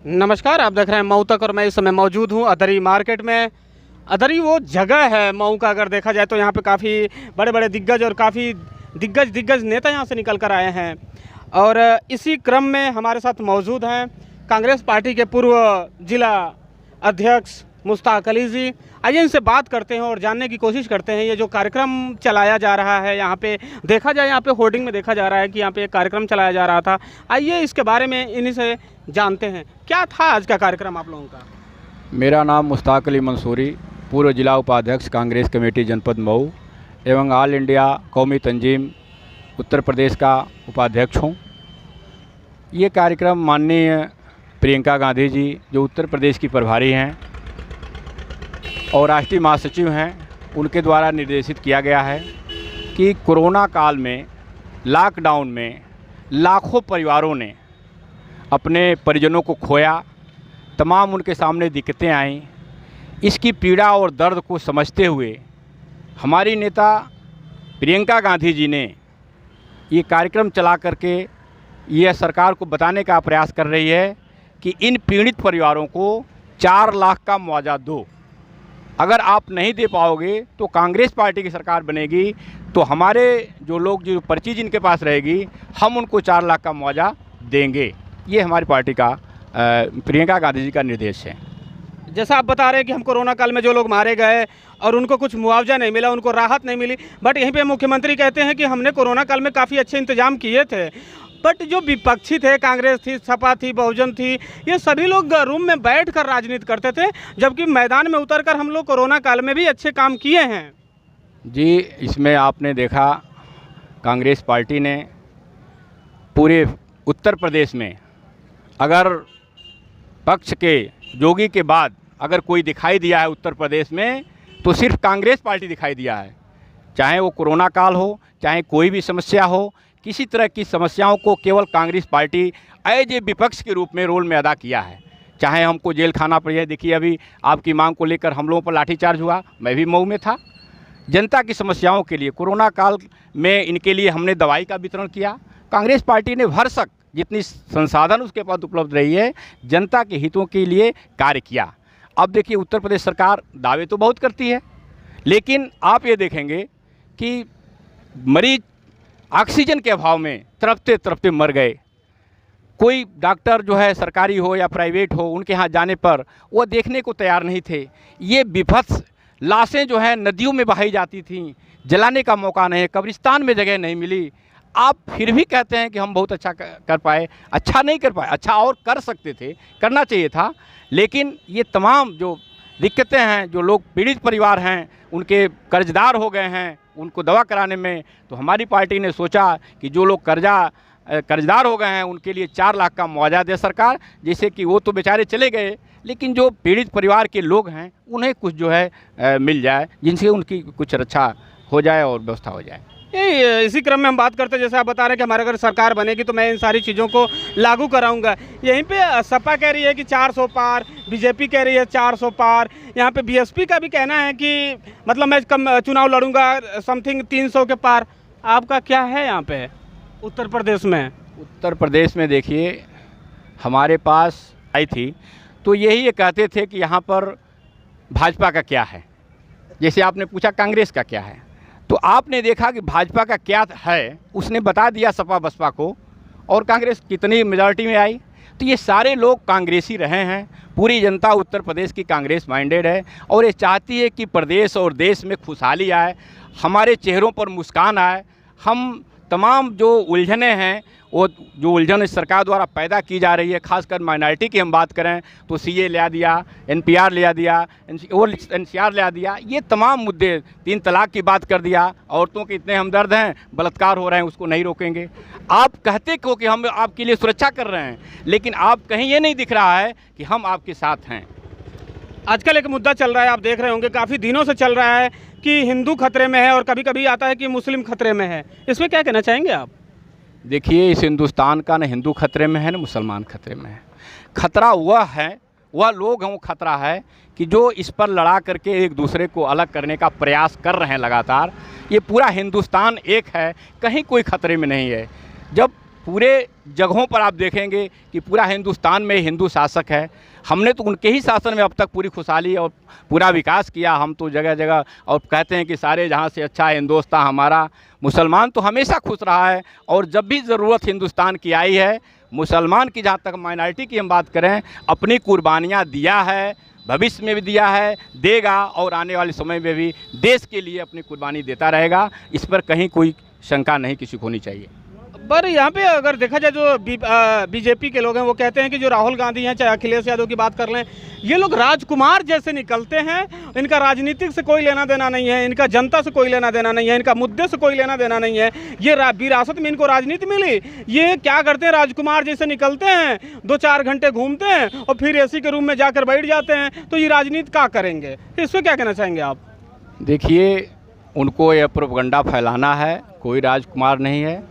नमस्कार, आप देख रहे हैं मऊ तक और मैं इस समय मौजूद हूँ अदरी मार्केट में। अदरी वो जगह है मऊ का, अगर देखा जाए तो यहाँ पे काफ़ी बड़े बड़े दिग्गज और काफ़ी दिग्गज नेता यहाँ से निकल कर आए हैं। और इसी क्रम में हमारे साथ मौजूद हैं कांग्रेस पार्टी के पूर्व जिला अध्यक्ष मुश्ताक अली जी। आइए इनसे बात करते हैं और जानने की कोशिश करते हैं ये जो कार्यक्रम चलाया जा रहा है यहाँ पे, देखा जाए यहाँ पे होर्डिंग में देखा जा रहा है कि यहाँ पे एक कार्यक्रम चलाया जा रहा था। आइए इसके बारे में इन्हीं से जानते हैं क्या था आज का कार्यक्रम आप लोगों का। मेरा नाम मुश्ताक अली मंसूरी, पूर्व जिला उपाध्यक्ष कांग्रेस कमेटी जनपद मऊ एवं ऑल इंडिया कौमी तंजीम उत्तर प्रदेश का उपाध्यक्ष हूँ। ये कार्यक्रम माननीय प्रियंका गांधी जी जो उत्तर प्रदेश की प्रभारी हैं और राष्ट्रीय महासचिव हैं, उनके द्वारा निर्देशित किया गया है कि कोरोना काल में लॉकडाउन में लाखों परिवारों ने अपने परिजनों को खोया, तमाम उनके सामने दिक्कतें आईं। इसकी पीड़ा और दर्द को समझते हुए हमारी नेता प्रियंका गांधी जी ने ये कार्यक्रम चला करके यह सरकार को बताने का प्रयास कर रही है कि इन पीड़ित परिवारों को 4 लाख का मुआवजा दो। अगर आप नहीं दे पाओगे तो कांग्रेस पार्टी की सरकार बनेगी, तो हमारे जो लोग जो पर्ची जिनके पास रहेगी हम उनको 4 लाख का मुआवजा देंगे। ये हमारी पार्टी का प्रियंका गांधी जी का निर्देश है। जैसा आप बता रहे हैं कि हम कोरोना काल में जो लोग मारे गए और उनको कुछ मुआवजा नहीं मिला, उनको राहत नहीं मिली, बट यहीं पे मुख्यमंत्री कहते हैं कि हमने कोरोना काल में काफ़ी अच्छे इंतजाम किए थे। बट जो विपक्षी थे, कांग्रेस थी, सपा थी, बहुजन थी, ये सभी लोग रूम में बैठकर राजनीति करते थे, जबकि मैदान में उतरकर हम लोग कोरोना काल में भी अच्छे काम किए हैं। जी, इसमें आपने देखा कांग्रेस पार्टी ने पूरे उत्तर प्रदेश में अगर पक्ष के जोगी के बाद अगर कोई दिखाई दिया है उत्तर प्रदेश में तो सिर्फ कांग्रेस पार्टी दिखाई दिया है। चाहे वो कोरोना काल हो, चाहे कोई भी समस्या हो, किसी तरह की समस्याओं को केवल कांग्रेस पार्टी एज ए विपक्ष के रूप में रोल में अदा किया है। चाहे हमको जेल खाना पड़े, देखिए अभी आपकी मांग को लेकर हम लोगों पर लाठीचार्ज हुआ, मैं भी मऊ में था। जनता की समस्याओं के लिए कोरोना काल में इनके लिए हमने दवाई का वितरण किया। कांग्रेस पार्टी ने भरसक जितनी संसाधन उसके पास उपलब्ध रही है जनता के हितों के लिए कार्य किया। अब देखिए उत्तर प्रदेश सरकार दावे तो बहुत करती है, लेकिन आप ये देखेंगे कि मरीज ऑक्सीजन के अभाव में तड़पते तड़पते मर गए। कोई डॉक्टर जो है सरकारी हो या प्राइवेट हो, उनके यहाँ जाने पर वो देखने को तैयार नहीं थे। ये विभत्स लाशें जो है नदियों में बहाई जाती थीं, जलाने का मौका नहीं, कब्रिस्तान में जगह नहीं मिली। आप फिर भी कहते हैं कि हम बहुत अच्छा कर पाए। अच्छा नहीं कर पाए, अच्छा और कर सकते थे, करना चाहिए था। लेकिन ये तमाम जो दिक्कतें हैं, जो लोग पीड़ित परिवार हैं, उनके कर्जदार हो गए हैं, उनको दवा कराने में, तो हमारी पार्टी ने सोचा कि जो लोग कर्जदार हो गए हैं उनके लिए 4 लाख का मुआवजा दे सरकार। जैसे कि वो तो बेचारे चले गए, लेकिन जो पीड़ित परिवार के लोग हैं उन्हें कुछ जो है मिल जाए, जिनसे उनकी कुछ रक्षा हो जाए और व्यवस्था हो जाए। इसी क्रम में हम बात करते हैं, जैसे आप बता रहे हैं कि हमारे अगर सरकार बनेगी तो मैं इन सारी चीज़ों को लागू कराऊंगा। यहीं पे सपा कह रही है कि 400 पार, बीजेपी कह रही है 400 पार, यहाँ पे बीएसपी का भी कहना है कि मतलब मैं कम चुनाव लड़ूंगा समथिंग 300 के पार। आपका क्या है यहाँ पे उत्तर प्रदेश में? उत्तर प्रदेश में देखिए हमारे पास आई थी तो यही ये कहते थे कि यहाँ पर भाजपा का क्या है। जैसे आपने पूछा कांग्रेस का क्या है, तो आपने देखा कि भाजपा का क्या है, उसने बता दिया सपा बसपा को, और कांग्रेस कितनी मेजॉरिटी में आई। तो ये सारे लोग कांग्रेसी रहे हैं। पूरी जनता उत्तर प्रदेश की कांग्रेस माइंडेड है और ये चाहती है कि प्रदेश और देश में खुशहाली आए, हमारे चेहरों पर मुस्कान आए। हम तमाम जो उलझने हैं, वो जो उलझन इस सरकार द्वारा पैदा की जा रही है, खासकर माइनॉरिटी की हम बात करें तो सीए ले दिया, एनपीआर ले दिया, एनसीआर ले दिया, ये तमाम मुद्दे, 3 तलाक की बात कर दिया। औरतों के इतने हमदर्द हैं, बलात्कार हो रहे हैं, उसको नहीं रोकेंगे। आप कहते हो कि हम आपके लिए सुरक्षा कर रहे हैं, लेकिन आप कहीं ये नहीं दिख रहा है कि हम आपके साथ हैं। आजकल एक मुद्दा चल रहा है, आप देख रहे होंगे काफ़ी दिनों से चल रहा है कि हिंदू खतरे में है और कभी कभी आता है कि मुस्लिम खतरे में है। इसमें क्या कहना चाहेंगे आप? देखिए, इस हिंदुस्तान का न हिंदू खतरे में है न मुसलमान खतरे में है। खतरा वह है, वह लोग हैं, वो खतरा है कि जो इस पर लड़ा करके एक दूसरे को अलग करने का प्रयास कर रहे हैं लगातार। ये पूरा हिंदुस्तान एक है, कहीं कोई खतरे में नहीं है। जब पूरे जगहों पर आप देखेंगे कि पूरा हिंदुस्तान में हिंदू शासक है। हमने तो उनके ही शासन में अब तक पूरी खुशहाली और पूरा विकास किया। हम तो जगह जगह और कहते हैं कि सारे जहां से अच्छा हिंदुस्तान हमारा। मुसलमान तो हमेशा खुश रहा है और जब भी ज़रूरत हिंदुस्तान की आई है, मुसलमान की जहाँ तक माइनॉरिटी की हम बात करें, अपनी कुर्बानियाँ दिया है, भविष्य में भी दिया है, देगा और आने वाले समय में भी देश के लिए अपनी कुर्बानी देता रहेगा। इस पर कहीं कोई शंका नहीं किसी को होनी चाहिए। पर यहाँ पे अगर देखा जाए जो बीजेपी के लोग हैं वो कहते हैं कि जो राहुल गांधी हैं, चाहे अखिलेश यादव की बात कर लें, ये लोग राजकुमार जैसे निकलते हैं। इनका राजनीतिक से कोई लेना देना नहीं है, इनका जनता से कोई लेना देना नहीं है, इनका मुद्दे से कोई लेना देना नहीं है। ये विरासत में इनको राजनीति मिली। ये क्या करते हैं, राजकुमार जैसे निकलते हैं, 2-4 घंटे घूमते हैं और फिर एसी के रूम में जाकर बैठ जाते हैं। तो ये राजनीति क्या करेंगे, इस पर क्या कहना चाहेंगे आप? देखिए, उनको यह प्रोपगंडा फैलाना है, कोई राजकुमार नहीं है।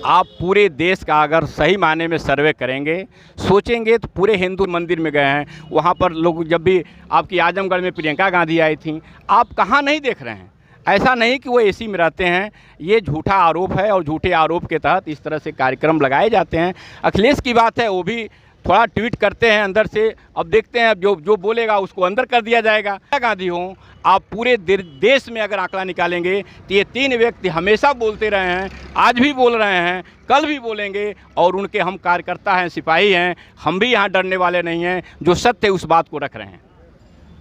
आप पूरे देश का अगर सही मायने में सर्वे करेंगे, सोचेंगे तो पूरे हिंदू मंदिर में गए हैं, वहाँ पर लोग जब भी आपकी आजमगढ़ में प्रियंका गांधी आई थी, आप कहाँ नहीं देख रहे हैं। ऐसा नहीं कि वो एसी में रहते हैं, ये झूठा आरोप है और झूठे आरोप के तहत इस तरह से कार्यक्रम लगाए जाते हैं। अखिलेश की बात है, वो भी थोड़ा ट्वीट करते हैं अंदर से, अब देखते हैं जो बोलेगा उसको अंदर कर दिया जाएगा। गांधी हो, आप पूरे देश में अगर आंकड़ा निकालेंगे तो ये 3 व्यक्ति हमेशा बोलते रहे हैं, आज भी बोल रहे हैं, कल भी बोलेंगे और उनके हम कार्यकर्ता हैं, सिपाही हैं। हम भी यहाँ डरने वाले नहीं हैं, जो सत्य है उस बात को रख रहे हैं।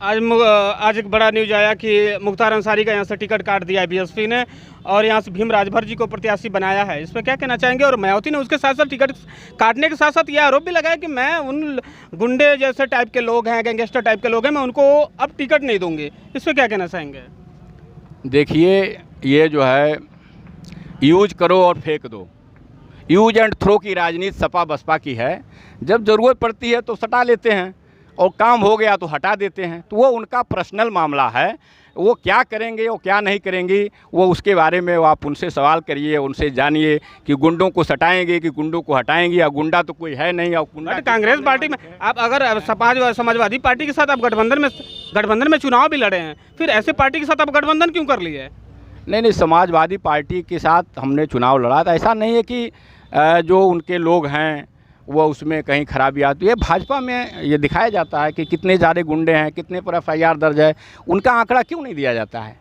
आज एक बड़ा न्यूज आया कि मुख्तार अंसारी का यहाँ से टिकट काट दिया है बीएसपी ने और यहाँ से भीम राजभर जी को प्रत्याशी बनाया है। इस पर क्या कहना चाहेंगे? और मायावती ने उसके साथ साथ टिकट काटने के साथ साथ यह आरोप भी लगाया कि मैं उन गुंडे जैसे टाइप के लोग हैं, गैंगस्टर टाइप के लोग हैं, मैं उनको अब टिकट नहीं दूंगी। इस पर क्या कहना चाहेंगे? देखिए, ये जो है यूज करो और फेंक दो, यूज एंड थ्रो की राजनीति सपा बसपा की है। जब ज़रूरत पड़ती है तो सटा लेते हैं और काम हो गया तो हटा देते हैं। तो वो उनका पर्सनल मामला है, वो क्या करेंगे और क्या नहीं करेंगी, वो उसके बारे में आप उनसे सवाल करिए, उनसे जानिए कि गुंडों को सटाएंगे कि गुंडों को हटाएंगे, या गुंडा तो कोई है नहीं। और कांग्रेस पार्टी में आप अगर समाजवादी पार्टी के साथ आप गठबंधन में चुनाव भी लड़े हैं, फिर ऐसे पार्टी के साथ आप गठबंधन क्यों कर लिए? नहीं, समाजवादी पार्टी के साथ हमने चुनाव लड़ा था। ऐसा नहीं है कि जो उनके लोग हैं वो उसमें कहीं खराबी आती है। भाजपा में ये दिखाया जाता है कि कितने ज़्यादा गुंडे हैं, कितने पर FIR दर्ज है, उनका आंकड़ा क्यों नहीं दिया जाता है?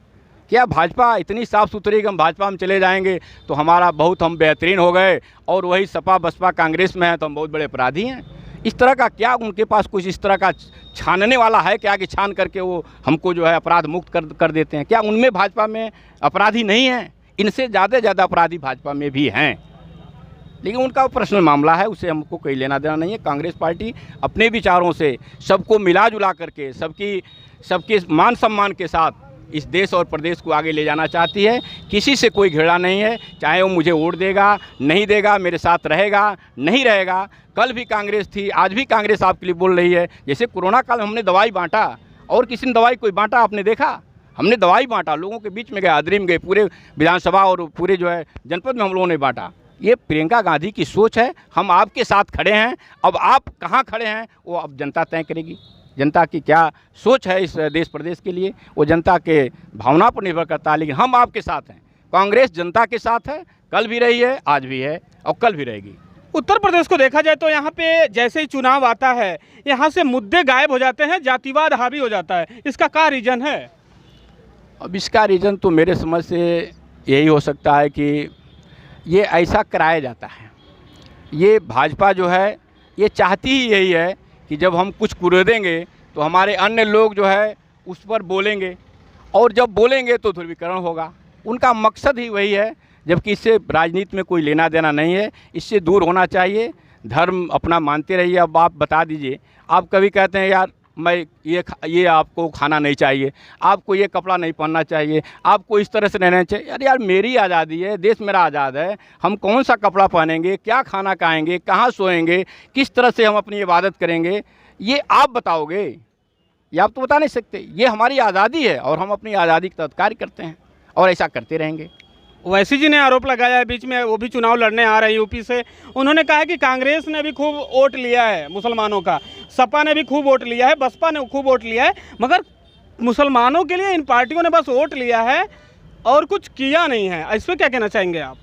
क्या भाजपा इतनी साफ़ सुथरी कि हम भाजपा में चले जाएंगे तो हमारा बहुत हम बेहतरीन हो गए और वही सपा बसपा कांग्रेस में है तो हम बहुत बड़े अपराधी हैं? इस तरह का क्या उनके पास कुछ इस तरह का छानने वाला है क्या कि छान करके वो हमको जो है अपराध मुक्त कर देते हैं? क्या उनमें भाजपा में अपराधी नहीं हैं? इनसे ज़्यादा अपराधी भाजपा में भी हैं, लेकिन उनका पर्सनल मामला है, उससे हमको कोई लेना देना नहीं है। कांग्रेस पार्टी अपने विचारों से सबको मिला जुला करके सबके मान सम्मान के साथ इस देश और प्रदेश को आगे ले जाना चाहती है। किसी से कोई घृणा नहीं है, चाहे वो मुझे वोट देगा नहीं देगा, मेरे साथ रहेगा नहीं रहेगा। कल भी कांग्रेस थी, आज भी कांग्रेस आपके लिए बोल रही है। जैसे कोरोना काल में हमने दवाई बांटा और किसी ने दवाई कोई बांटा आपने देखा? हमने दवाई बांटा, लोगों के बीच में गए, आदरी में गए, पूरे विधानसभा और पूरे जो है जनपद में हम लोगों ने बांटा। ये प्रियंका गांधी की सोच है। हम आपके साथ खड़े हैं, अब आप कहाँ खड़े हैं वो अब जनता तय करेगी। जनता की क्या सोच है इस देश प्रदेश के लिए, वो जनता के भावना पर निर्भर करता है। लेकिन हम आपके साथ हैं, कांग्रेस जनता के साथ है, कल भी रही है, आज भी है और कल भी रहेगी। उत्तर प्रदेश को देखा जाए तो यहाँ पे जैसे ही चुनाव आता है, यहाँ से मुद्दे गायब हो जाते हैं, जातिवाद हावी हो जाता है। इसका क्या रीज़न है? अब इसका रीज़न तो मेरे समझ से यही हो सकता है कि ये ऐसा कराया जाता है। ये भाजपा जो है ये चाहती ही यही है कि जब हम कुछ कुरेदेंगे तो हमारे अन्य लोग जो है उस पर बोलेंगे और जब बोलेंगे तो ध्रुवीकरण होगा। उनका मकसद ही वही है, जबकि इससे राजनीति में कोई लेना देना नहीं है, इससे दूर होना चाहिए। धर्म अपना मानते रहिए। अब आप बता दीजिए, आप कभी कहते हैं यार मैं ये आपको खाना नहीं चाहिए, आपको ये कपड़ा नहीं पहनना चाहिए, आपको इस तरह से रहना चाहिए। अरे यार, मेरी आज़ादी है, देश मेरा आज़ाद है, हम कौन सा कपड़ा पहनेंगे, क्या खाना खाएंगे, कहाँ सोएंगे, किस तरह से हम अपनी इबादत करेंगे, ये आप बताओगे? ये आप तो बता नहीं सकते। ये हमारी आज़ादी है और हम अपनी आज़ादी का कार्य करते हैं और ऐसा करते रहेंगे। ओवैसी जी ने आरोप लगाया है बीच में, वो भी चुनाव लड़ने आ रहे हैं यूपी से। उन्होंने कहा है कि कांग्रेस ने भी खूब वोट लिया है मुसलमानों का, सपा ने भी खूब वोट लिया है, बसपा ने खूब वोट लिया है, मगर मुसलमानों के लिए इन पार्टियों ने बस वोट लिया है और कुछ किया नहीं है। इस पर क्या कहना चाहेंगे आप?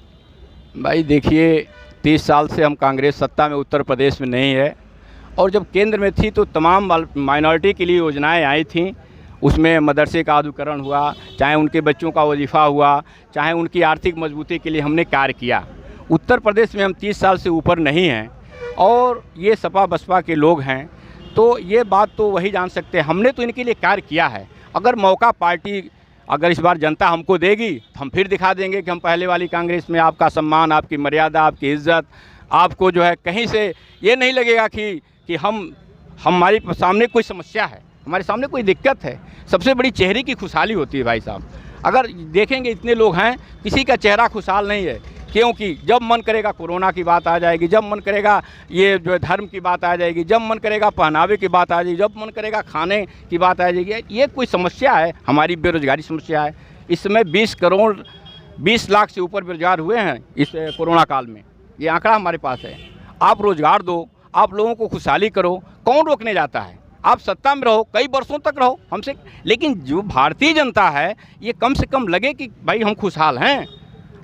भाई देखिए, 30 साल से हम कांग्रेस सत्ता में उत्तर प्रदेश में नहीं है, और जब केंद्र में थी तो तमाम माइनॉरिटी के लिए योजनाएं आई थीं। उसमें मदरसे का आधुकरण हुआ, चाहे उनके बच्चों का वजीफ़ा हुआ, चाहे उनकी आर्थिक मजबूती के लिए हमने कार्य किया। उत्तर प्रदेश में हम 30 साल से ऊपर नहीं हैं, और ये सपा बसपा के लोग हैं, तो ये बात तो वही जान सकते हैं। हमने तो इनके लिए कार्य किया है। अगर मौका पार्टी अगर इस बार जनता हमको देगी तो हम फिर दिखा देंगे कि हम पहले वाली कांग्रेस में आपका सम्मान, आपकी मर्यादा, आपकी इज्जत, आपको जो है कहीं से ये नहीं लगेगा कि हमारे सामने कोई समस्या है, हमारे सामने कोई दिक्कत है। सबसे बड़ी चेहरे की खुशहाली होती है भाई साहब। अगर देखेंगे इतने लोग हैं, किसी का चेहरा खुशहाल नहीं है, क्योंकि जब मन करेगा कोरोना की बात आ जाएगी, जब मन करेगा ये जो है धर्म की बात आ जाएगी, जब मन करेगा पहनावे की बात आ जाएगी, जब मन करेगा खाने की बात आ जाएगी। ये कोई समस्या है? हमारी बेरोजगारी समस्या है। इस समय 20 लाख से ऊपर बेरोजगार हुए हैं इस कोरोना काल में। ये आंकड़ा हमारे पास है। आप रोजगार दो, आप लोगों को खुशहाली करो, कौन रोकने जाता है? आप सत्ता में रहो, कई वर्षों तक रहो हमसे, लेकिन जो भारतीय जनता है ये कम से कम लगे कि भाई हम खुशहाल हैं।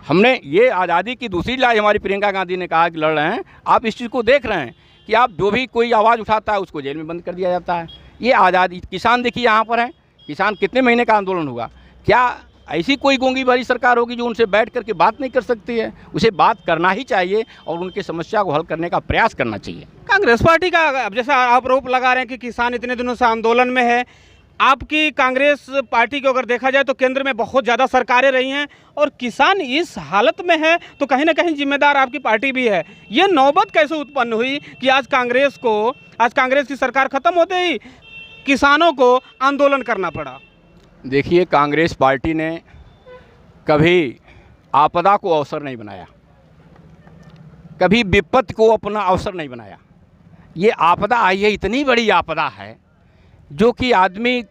हमने ये आज़ादी की दूसरी लड़ाई हमारी प्रियंका गांधी ने कहा कि लड़ रहे हैं। आप इस चीज़ को देख रहे हैं कि आप जो भी कोई आवाज़ उठाता है उसको जेल में बंद कर दिया जाता है। ये आज़ादी, किसान देखिए यहाँ पर हैं, किसान कितने महीने का आंदोलन हुआ। क्या ऐसी कोई गूंगी भरी सरकार होगी जो उनसे बैठ करके बात नहीं कर सकती है? उसे बात करना ही चाहिए और उनकी समस्या को हल करने का प्रयास करना चाहिए। कांग्रेस पार्टी का अब जैसा आप आरोप लगा रहे हैं कि किसान इतने दिनों से आंदोलन में है, आपकी कांग्रेस पार्टी को अगर देखा जाए तो केंद्र में बहुत ज़्यादा सरकारें रही हैं और किसान इस हालत में है, तो कहीं ना कहीं जिम्मेदार आपकी पार्टी भी है। ये नौबत कैसे उत्पन्न हुई कि आज कांग्रेस की सरकार खत्म होते ही किसानों को आंदोलन करना पड़ा? देखिए, कांग्रेस पार्टी ने कभी आपदा को अवसर नहीं बनाया, कभी विपत्ति को अपना अवसर नहीं बनाया। ये आपदा आई है, इतनी बड़ी आपदा है जो कि आदमी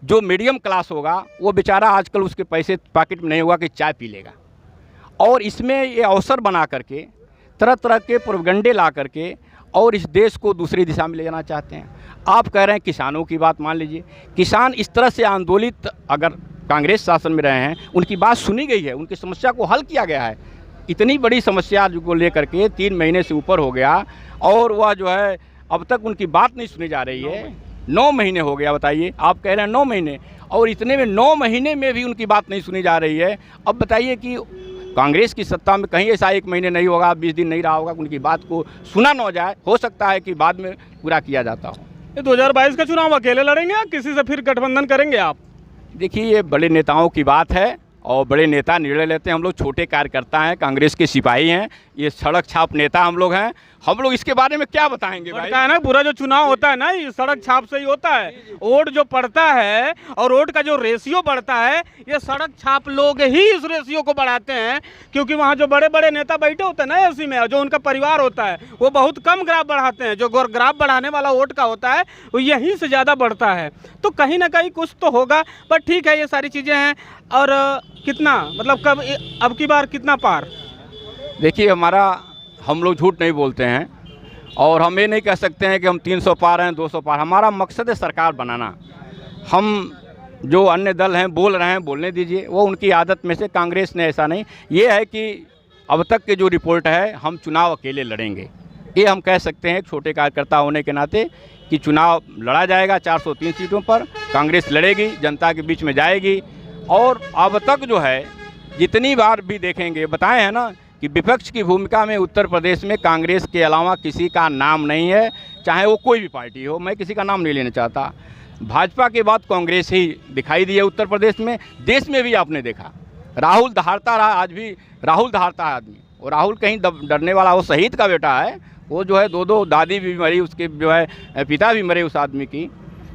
जो मीडियम क्लास होगा वो बेचारा आजकल उसके पैसे पॉकेट में नहीं होगा कि चाय पी लेगा, और इसमें ये अवसर बना करके तरह तरह के प्रोपगंडे ला करके और इस देश को दूसरी दिशा में ले जाना चाहते हैं। आप कह रहे हैं किसानों की बात मान लीजिए, किसान इस तरह से आंदोलित अगर कांग्रेस शासन में रहे हैं, उनकी बात सुनी गई है, उनकी समस्या को हल किया गया है। इतनी बड़ी समस्या को लेकर के 3 महीने से ऊपर हो गया और वह जो है अब तक उनकी बात नहीं सुनी जा रही है। 9 महीने हो गया, बताइए। आप कह रहे हैं 9 महीने, और इतने में 9 महीने में भी उनकी बात नहीं सुनी जा रही है। अब बताइए कि कांग्रेस की सत्ता में कहीं ऐसा 1 महीने नहीं होगा, 20 दिन नहीं रहा होगा, उनकी बात को सुना न जाए। हो सकता है कि बाद में पूरा किया जाता हो। ये 2022 का चुनाव अकेले लड़ेंगे या किसी से फिर गठबंधन करेंगे आप? देखिए, ये बड़े नेताओं की बात है और बड़े नेता निर्णय लेते हैं। हम लोग छोटे कार्यकर्ता हैं, कांग्रेस के सिपाही हैं, ये सड़क छाप नेता हम लोग हैं। हम लोग इसके बारे में क्या बताएंगे भाई? है ना, पूरा जो चुनाव होता है ना ये सड़क छाप से ही होता है। वोट जो पड़ता है और वोट का जो रेशियो बढ़ता है, ये सड़क छाप लोग ही इस रेशियो को बढ़ाते हैं, क्योंकि वहाँ जो बड़े बड़े नेता बैठे होते हैं ना एसी में, जो उनका परिवार होता है, वो बहुत कम ग्राफ बढ़ाते हैं। जो ग्राफ बढ़ाने वाला वोट का होता है वो यहीं से ज़्यादा बढ़ता है। तो कहीं ना कहीं कुछ तो होगा, पर ठीक है, ये सारी चीज़ें हैं। और कितना, मतलब कब, अब की बार कितना पार? देखिए, हम लोग झूठ नहीं बोलते हैं और हम ये नहीं कह सकते हैं कि हम 300 पार हैं, 200 पार। हमारा मकसद है सरकार बनाना। हम जो अन्य दल हैं बोल रहे हैं, बोलने दीजिए, वो उनकी आदत में से। कांग्रेस ने ऐसा नहीं, ये है कि अब तक के जो रिपोर्ट है, हम चुनाव अकेले लड़ेंगे। ये हम कह सकते हैं छोटे कार्यकर्ता होने के नाते कि चुनाव लड़ा जाएगा। 403 सीटों पर कांग्रेस लड़ेगी, जनता के बीच में जाएगी। और अब तक जो है जितनी बार भी देखेंगे, बताए हैं ना कि विपक्ष की भूमिका में उत्तर प्रदेश में कांग्रेस के अलावा किसी का नाम नहीं है, चाहे वो कोई भी पार्टी हो। मैं किसी का नाम नहीं लेना चाहता। भाजपा के बाद कांग्रेस ही दिखाई दी है उत्तर प्रदेश में। देश में भी आपने देखा, राहुल दहाड़ता रहा, आज भी राहुल दहाड़ता है आदमी। और राहुल कहीं डरने वाला, वो शहीद का बेटा है। वो जो है 2 दादी भी मरी, उसके जो है पिता भी मरे उस आदमी की।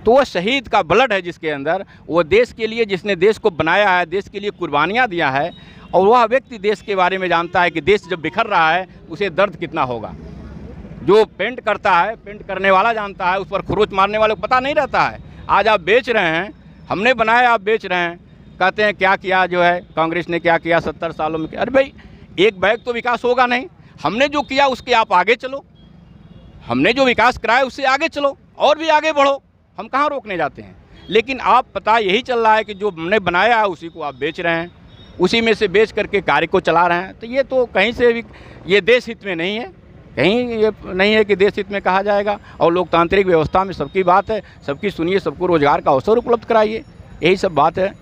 तो वो शहीद का ब्लड है जिसके अंदर, वो देश के लिए, जिसने देश को बनाया है, देश के लिए कुर्बानियाँ दिया है। और वह व्यक्ति देश के बारे में जानता है कि देश जब बिखर रहा है उसे दर्द कितना होगा। जो पेंट करता है, पेंट करने वाला जानता है, उस पर खरोच मारने वाले को पता नहीं रहता है। आज आप बेच रहे हैं, हमने बनाया, आप बेच रहे हैं। कहते हैं क्या किया, जो है कांग्रेस ने क्या किया 70 सालों में। अरे भाई, एक बैग तो विकास होगा नहीं। हमने जो किया उसके आप आगे चलो, हमने जो विकास कराया उससे आगे चलो और भी आगे बढ़ो। हम कहाँ रोकने जाते हैं? लेकिन आप पता यही चल रहा है कि जो हमने बनाया है उसी को आप बेच रहे हैं। उसी में से बेच करके कार्य को चला रहे हैं। तो ये तो कहीं से भी ये देश हित में नहीं है, कहीं ये नहीं है कि देश हित में कहा जाएगा। और लोकतांत्रिक व्यवस्था में सबकी बात है, सबकी सुनिए, सबको रोजगार का अवसर उपलब्ध कराइए, यही सब बात है।